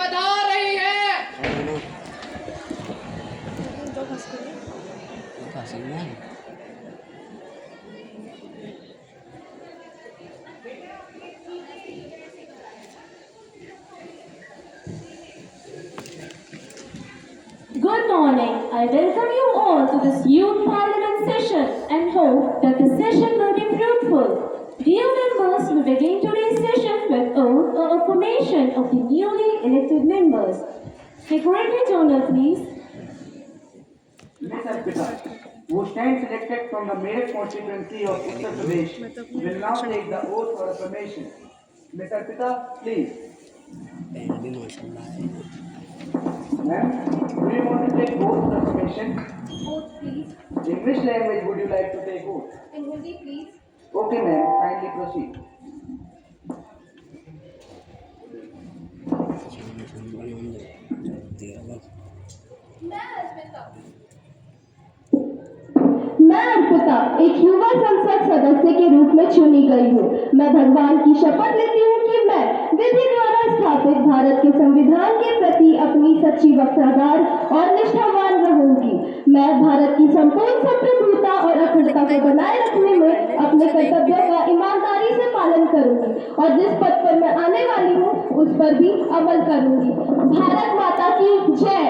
पधार रही है। Good morning. I welcome you all to this Youth Parliament session and hope that the session will be fruitful. Dear members, we begin today's session with oath or affirmation of the newly elected members. Secretary General, please. Ms. Arpita, who stands elected from the Meerut constituency of Uttar Pradesh, will now take the oath for affirmation. Ms. Arpita, please. Ma'am, do you want to take oath for affirmation? Oath, please. In which language would you like to take oath? In Hindi, please. Okay, ma'am. Kindly proceed. मैं अर्पिता एक युवा संसद सदस्य के रूप में चुनी गई हूँ। मैं भगवान की शपथ लेती हूँ कि मैं विधि द्वारा स्थापित भारत के संविधान के प्रति अपनी सच्ची वफादार और निष्ठावान रहूंगी। मैं भारत की संपूर्ण संप्रभुता और अखंडता को बनाए रखने में अपने कर्तव्यों का ईमानदारी से पालन करूंगी और जिस पद पर मैं आने वाली हूँ उस पर भी अमल करूंगी। भारत माता की जय।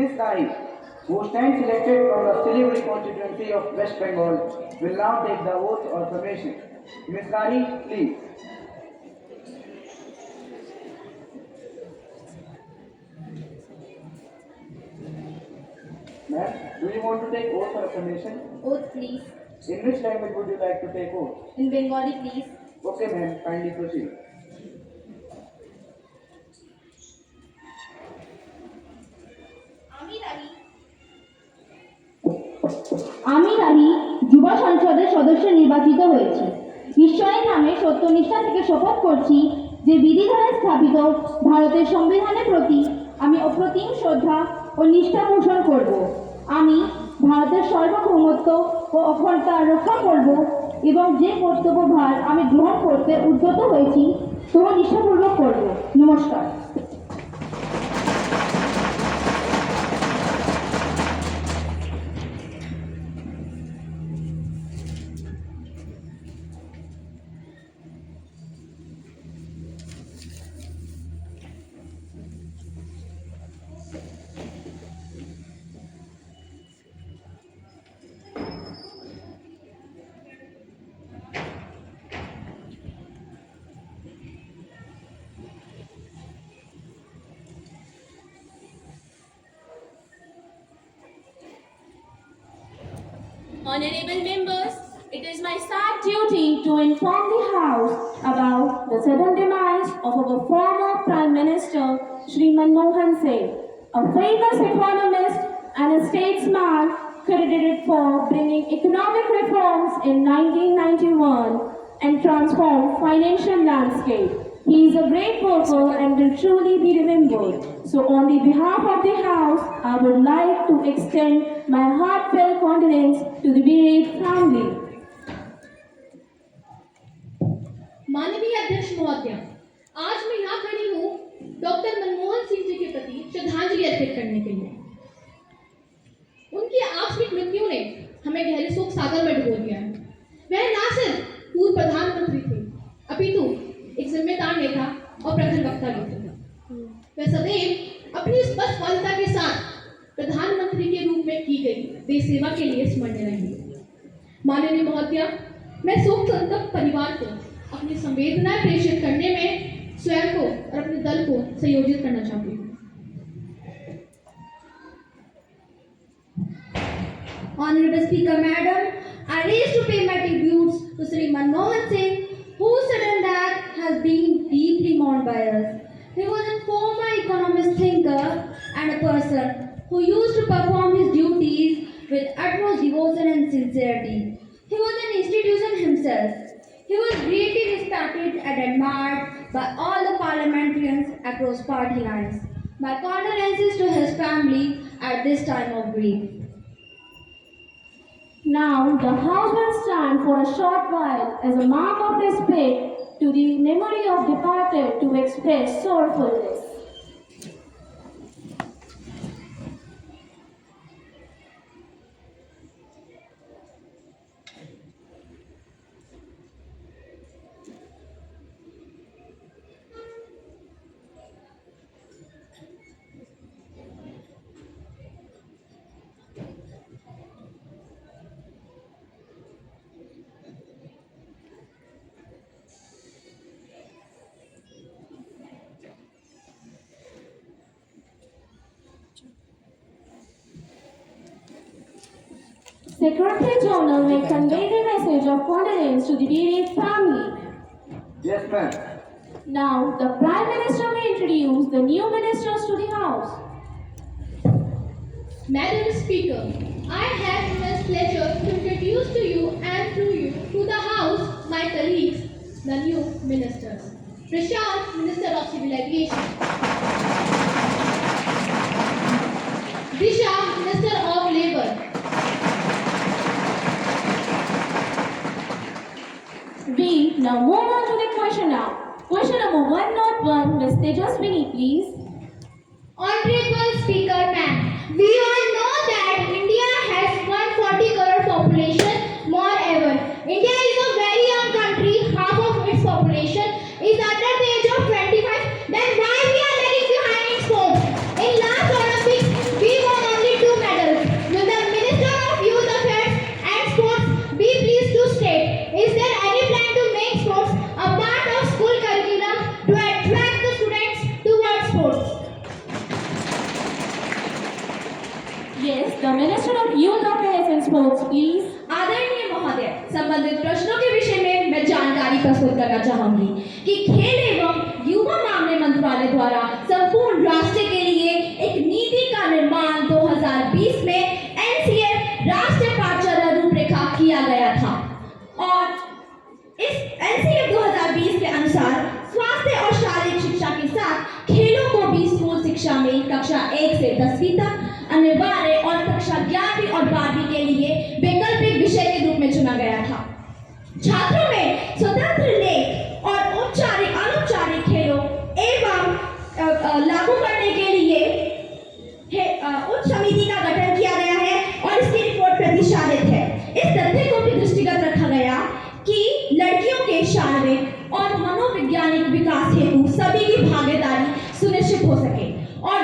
Ms. Dahi, who stands elected from the Siliguri constituency of West Bengal, will now take the oath or affirmation. Ms. Dahi, please. Ma'am, do you want to take oath or affirmation? Oath, please. In which language would you like to take oath? In Bengali, please. Okay, ma'am. Kindly proceed. আমি রাহি যুব সংসদের সদস্য নির্বাচিত হয়েছি। ঈশ্বরের নামে সত্যনিষ্ঠা থেকে শপথ করছি যে বিধি দ্বারা স্থাপিত ভারতের সংবিধানের প্রতি আমি অপ্রতিম শ্রদ্ধা ও নিষ্ঠা পোষণ করব। আমি ভারতের সার্বভৌমত্ব ও অখণ্ডতা রক্ষা করব এবং যে কর্তব্যভার আমি গ্রহণ করতে উদ্যত হয়েছি তা নিষ্ঠাপূর্বক করব। নমস্কার। Honorable members, it is my sad duty to inform the House about the sudden demise of our former Prime Minister, Shri Manmohan Singh, a famous economist and a statesman credited for bringing economic reforms in 1991 and transformed financial landscape. He is a great worker and will truly be remembered. So on the behalf of the House, I would like to extend my heartfelt condolence to the bereaved family. माननीय अध्यक्ष महोदय, आज मैं यहाँ खड़ी हूँ doctor Manmohan Singh ji के प्रति श्रद्धांजलि अर्पित करने के लिए। उनकी आकस्मिक मृत्यु ने हमें गहरे शोक सागर में डुबो दिया है। वह न सिर्फ पूर्व प्रधानमंत्री थे, अपितु एक जिम्मेदार नेता और प्रखर वक्ता भी थे। वह सदैव अपनी स्पष्टवादिता के साथ प्रधानमंत्री के रूप में की गई देश सेवा के लिए स्मरणीय रहेंगे। माननीय महोदय, मैं शोक संतप्त परिवार को अपनी संवेदनाएं प्रेषित करने में स्वयं को और अपने दल को संयोजित करना चाहती हूँ। Honorable Speaker Madam, I raise to pay my tributes to Sri Manmohan Singh, whose sudden death has been deeply mourned. known by us. He was a former economist thinker and a person who used to perform his duties with utmost devotion and sincerity. He was an institution himself. He was greatly respected and admired by all the parliamentarians across party lines. My condolences to his family at this time of grief. Now, the House will stand for a short while as a mark of respect to the memory of departed to express sorrowfulness. Secretary General may convey the message of condolence to the bereaved family. Yes, ma'am. Now, the Prime Minister may introduce the new ministers to the House. Madam Speaker, I have immense pleasure to introduce to you and through you to the House my colleagues, the new ministers. Prashant, Minister of Civil Aviation. Disha, Minister of Labour. We now move on to the question now. Question number 101, Ms. Tejaswini, please. Honorable Speaker Ma'am, we all know that India has 140 crore population, moreover. India is a very young country, half of its population is under the age of 25, then why we are lagging behind in sports? In last Olympics, we won only 2 medals. Will the Minister of Youth Affairs and Sports be pleased to state, is there any plan to make sports a part of school curriculum to attract the students towards sports? Yes, the Minister of Youth Affairs and Sports, please. आदरणीय महोदय, संबंधित प्रश्नों के विषय में मैं जानकारी प्रस्तुत करना चाहूंगी कि खेल एवं युवा मामले मंत्रालय द्वारा संपूर्ण राष्ट्र के लिए एक नीति का निर्माण 2020 में एनसीएफ राष्ट्रीय पाठचर्या रूपरेखा किया गया था और इस एनसीएफ 2020 के अनुसार स्वास्थ्य और शारीरिक शिक्षा के साथ खेलों को भी स्कूल शिक्षा में कक्षा 1 से 10वीं तक अनिवार्य और कक्षा 11वीं और 12वीं के लिए वैकल्पिक विषय के रूप में चुना गया था। छात्रों में स्वतंत्र लेख और औपचारिक अनौपचारिक खेलों एवं लागू करने के लिए उच्च समिति का गठन किया गया है और इसकी रिपोर्ट प्रतिशालित है। इस तथ्य को भी दृष्टिगत रखा गया कि लड़कियों के शारीरिक और मनोवैज्ञानिक विकास हेतु सभी की भागीदारी सुनिश्चित हो सके और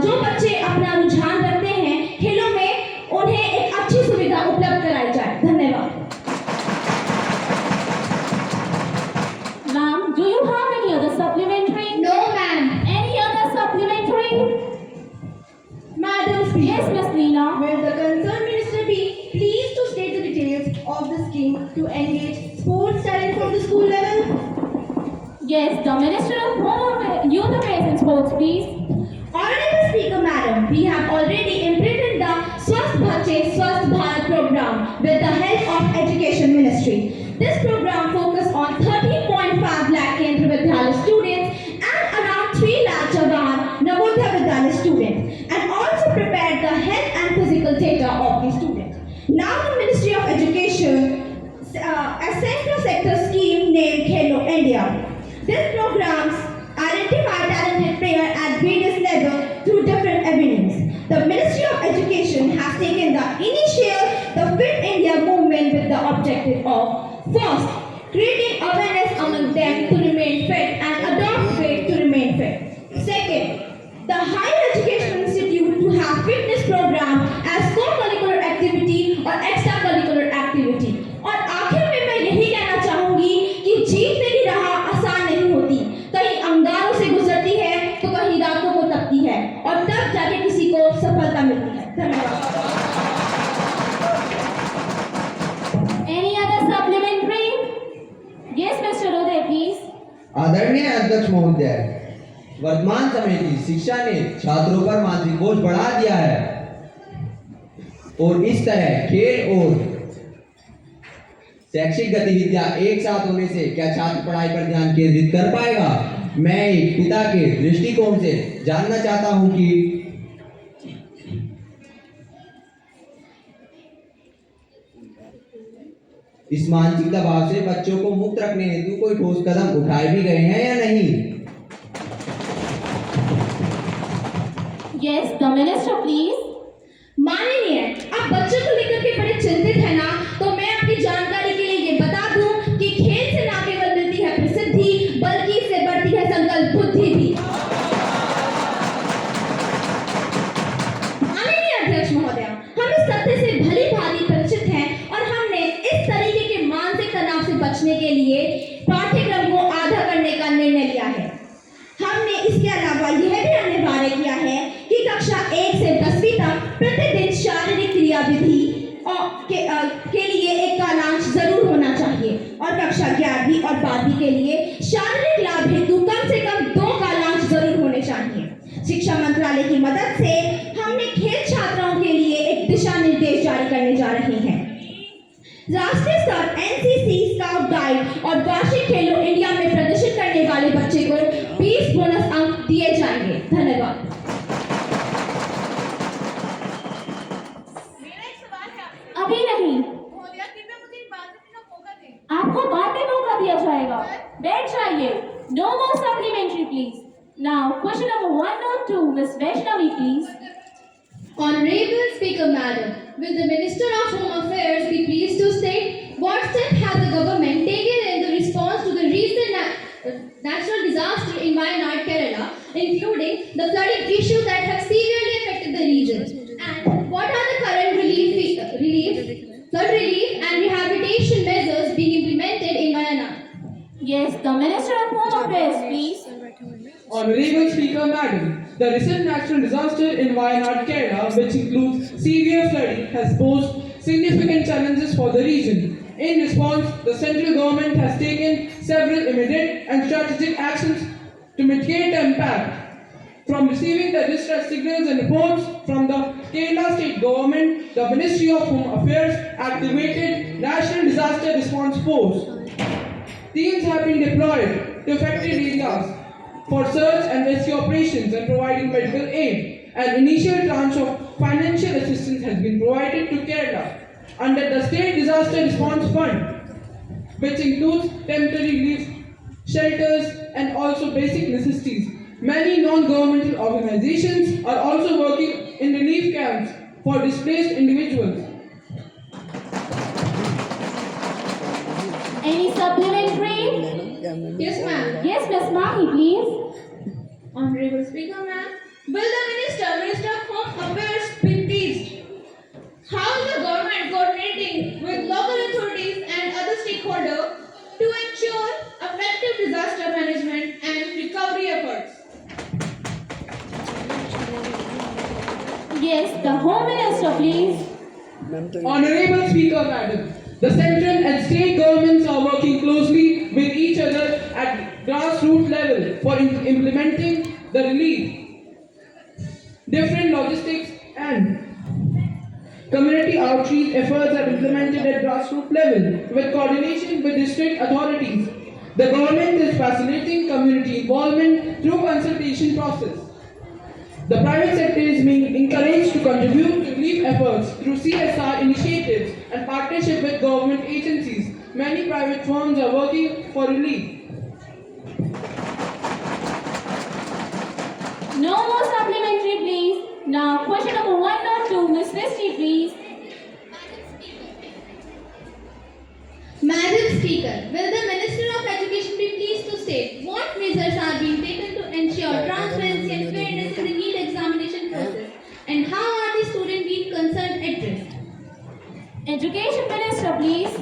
जो बच्चे अपना रुझान रखते हैं खेलों में उन्हें एक अच्छी सुविधा उपलब्ध कराई जाए। धन्यवाद। Ma'am, do you have any other supplementary? No, ma'am. Any other supplementary? Madam Speaker, Yes, Ms. Leena. will the concerned minister be pleased to state the details of the scheme to engage sports talent from the school level? Yes, the Minister of Youth Affairs and Sports, please. Honorable Speaker Madam, we have already implemented the Swasth Bachche Swasth Bharat program with the help of Education Ministry. This program focuses on 13.5 lakh Kendra Vidyalaya students and around 3 lakh Jawan Navodaya Vidyalaya students and also prepared the health and physical data of the students. Now the Ministry of Education a central sector scheme named Khelo India. This programs identify talented players at various levels through different avenues. The Ministry of Education has taken the initial Fit India movement with the objective of first, creating awareness among them to remain fit and adopt fit to remain fit. Second, the higher education institute to have fitness program as co-curricular activity or extracurricular activity. और आखिर में मैं यही कहना चाहूंगी कि जीतने की राह आसान नहीं होती, कहीं अंगारों से गुजरती है तो कहीं रातों को तपती है और तब जाके किसी को सफलता मिलती है। धन्यवाद। Any other supplementary? Yes, Mr. Uday, please. आदरणीय अध्यक्ष महोदय, वर्तमान समय की शिक्षा ने छात्रों पर मानसिक बोझ बढ़ा दिया है और इस तरह खेल और शैक्षिक गतिविधियां एक साथ होने से क्या छात्र पढ़ाई पर ध्यान केंद्रित कर पाएगा? मैं एक पिता के दृष्टिकोण से जानना चाहता हूं कि इस मानसिक दबाव से बच्चों को मुक्त रखने हेतु कोई ठोस कदम उठाए भी गए हैं या नहीं? Yes, the minister, please. माननीय, आप बच्चों को लेकर के बड़े चिंतित है ना, तो मैं आपकी जानकारी के लिए ये बता दूं कि खेल से ना केवल मिलती है प्रसिद्धि, बल्कि इससे बढ़ती है संकल्प बुद्धि भी। माननीय अध्यक्ष महोदय, हम इस तथ्य से भली भांति परिचित हैं और हमने इस तरीके के मानसिक तनाव से बचने के लिए पाठ्यक्रम को आधा करने का निर्णय लिया है। हमने इसके अलावा यह भी अनिवार्य किया है कि कक्षा 1 से 10वीं तक प्रतिदिन शारीरिक क्रियाविधि के लिए एक कालांश जरूर होना चाहिए और कक्षा 11वीं और 12वीं के लिए शारीरिक लाभ हेतु कम से कम 2 कालांश जरूर होने चाहिए। शिक्षा मंत्रालय की मदद से हमने खेल छात्राओं के लिए एक दिशा निर्देश जारी करने जा रहे हैं। राष्ट्रीय स्तर एनसीसी, स्काउट गाइड और वार्षिक खेलो इंडिया में प्रदर्शन करने वाले बच्चे को 20 बोनस अंक दिए जाएंगे। धन्यवाद। अभी नहीं, आपको बाद में मौका दिया जाएगा। बैठ जाइए। No more supplementary, please. Now, question number 1 or 2, Miss Vaishnavi, please. Honorable Speaker Madam, will the Minister of Home Affairs be pleased to state what step has the government taken in the response to the recent natural disaster in Wayanad, Kerala, including the flooding issues that have severely affected the region? And what are the current flood relief and rehabilitation measures being implemented in Wayanad? Yes, the Minister of Home Affairs, please. Honorable Speaker Madam, the recent natural disaster in Wayanad, Kerala, which includes severe flooding, has posed significant challenges for the region. In response, the central government has taken several immediate and strategic actions to mitigate the impact. From receiving the distress signals and reports from the Kerala state government, the Ministry of Home Affairs activated National Disaster Response Force. Teams have been deployed to affected areas for search and rescue operations and providing medical aid. An initial tranche of financial assistance has been provided to Kerala under the State Disaster Response Fund, which includes temporary relief shelters and also basic necessities. Many non-governmental organizations are also working in relief camps for displaced individuals. Any supplementary? Yes, ma'am. Yes, Miss Mahi, please. Honorable Speaker, ma'am, will the Minister of Home Affairs be pleased? How is the government coordinating with local authorities and other stakeholders to ensure effective disaster management and recovery efforts? Yes, the Home Minister, please. Honorable Speaker Madam, the central and state governments are working closely with each other at grassroots level for implementing the relief. Different logistics and community outreach efforts are implemented at grassroots level with coordination with district authorities. The government is facilitating community involvement through consultation process. The private sector is being encouraged to contribute to relief efforts through CSR initiatives and partnership with government agencies. Many private firms are working for relief. No more supplementary, please. Now, question number 1 or 2, Miss Christie, please. Madam Speaker, will the Minister of Education be pleased to state what measures are being taken to ensure transparency and fairness in the NEET examination process, and how are the students being concerned addressed? Education Minister, please.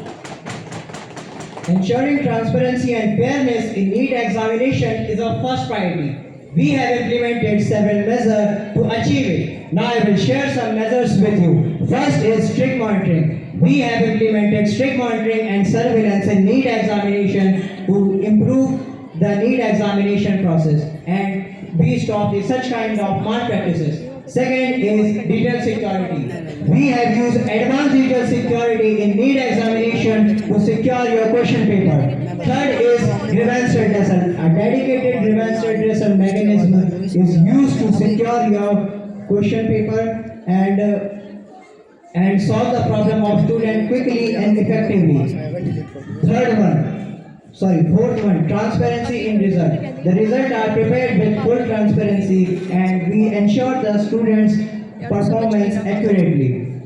Ensuring transparency and fairness in NEET examination is our first priority. We have implemented several measures to achieve it. Now I will share some measures with you. First is strict monitoring. We have implemented strict monitoring and surveillance in NEET examination to improve the the NEET examination process and we stop such kind of malpractices. Second is detailed security. We have used advanced detailed security in NEET examination to secure your question paper. Third is grievance redressal. A dedicated grievance redressal mechanism is used to secure your question paper and solve the problem of student quickly and effectively. Fourth one, transparency in result. The results are prepared with full transparency and we ensure the students' performance accurately.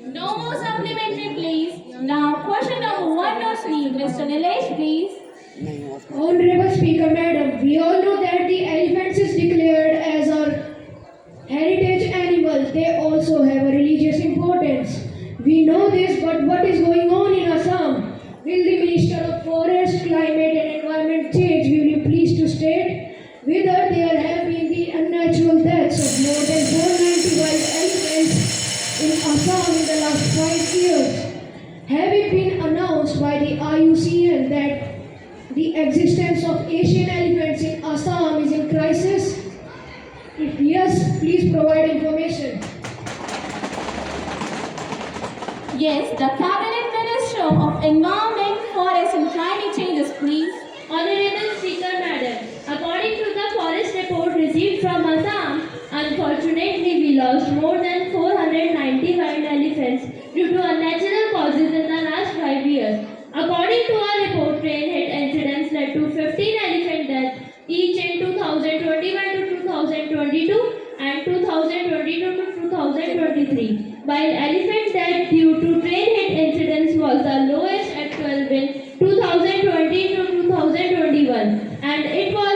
No more supplementary, please. Now, question number 103, Mr. Nilesh, please. Honorable Speaker Madam, we all know that the elephants is declared as our heritage animal. They also have a religious importance. We know this, but what is going on in Assam? Will the Minister of Forest, Climate and Environment Change, will you please to state whether there have been the unnatural deaths of more than 490 wild elephants in Assam in the last 5 years? Have it been announced by the IUCN that the existence of Asian elephants in Assam is in crisis? If yes, please provide information. Yes, the Cabinet Minister of Environment, Forest and Climate Changes, please. Honorable Speaker Madam, according to the forest report received from Assam, unfortunately we lost more than 490 wild elephants due to unnatural causes in the last 5 years. According to our report, train hit incidents led to 15 elephant deaths each in 2021 to 2022 and 2022 to 2023. While elephant death due to train hit incidents was the lowest at 12 in 2020 to 2021 and it was